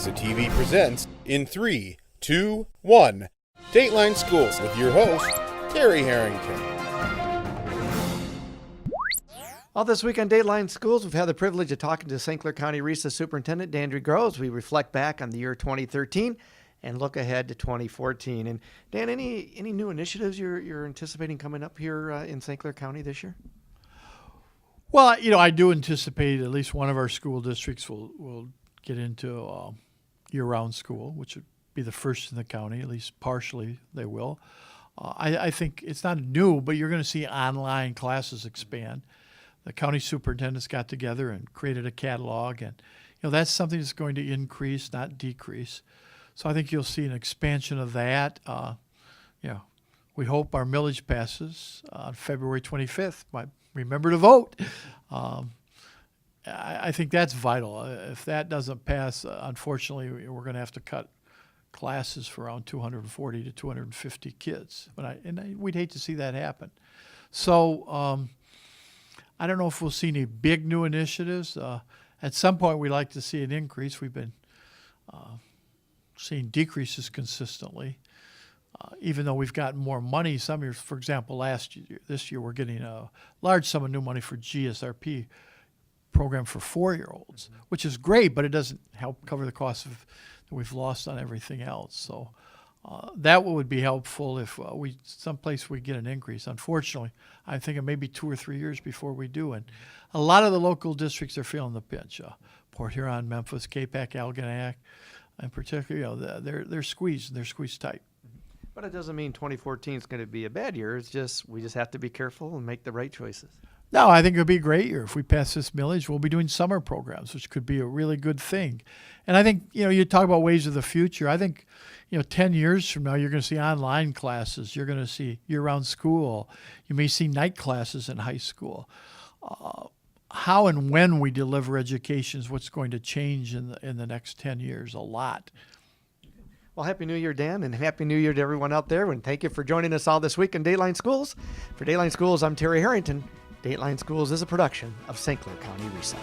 RESA TV presents in 3, 2, 1. Dateline Schools with your host, Terry Harrington. All this week on Dateline Schools, we've had the privilege of talking to St. Clair County RESA Superintendent Dan DeGrow as we reflect back on the year 2013 and look ahead to 2014. And Dan, any new initiatives you're anticipating coming up here in St. Clair County this year? Well, I do anticipate at least one of our school districts will get into year-round school, which would be the first in the county, at least partially they will. I think it's not new, but you're going to see online classes expand. The county superintendents got together and created a catalog, and that's something that's going to increase, not decrease. So I think you'll see an expansion of that. We hope our millage passes on February 25th. Remember to vote. I think that's vital. If that doesn't pass, unfortunately, we're going to have to cut classes for around 240 to 250 kids. We'd hate to see that happen. So I don't know if we'll see any big new initiatives. At some point, we'd like to see an increase. We've been seeing decreases consistently. Even though we've gotten more money some years, for example, this year we're getting a large sum of new money for GSRP program for 4-year-olds, which is great, but it doesn't help cover the cost that we've lost on everything else. So that would be helpful if someplace we get an increase. Unfortunately, I think it may be 2 or 3 years before we do, and a lot of the local districts are feeling the pinch. Port Huron, Memphis, Capac, Algonac, in particular, they're squeezed, and they're squeezed tight. But it doesn't mean 2014 is going to be a bad year. It's just we just have to be careful and make the right choices. No, I think it'll be a great year. If we pass this millage, we'll be doing summer programs, which could be a really good thing. And I think, you talk about ways of the future. I think, 10 years from now, you're going to see online classes. You're going to see year-round school. You may see night classes in high school. How and when we deliver education is what's going to change in the next 10 years, a lot. Well, Happy New Year, Dan, and Happy New Year to everyone out there. And thank you for joining us all this week in Dateline Schools. For Dateline Schools, I'm Terry Harrington. Dateline Schools is a production of St. Clair County RESA.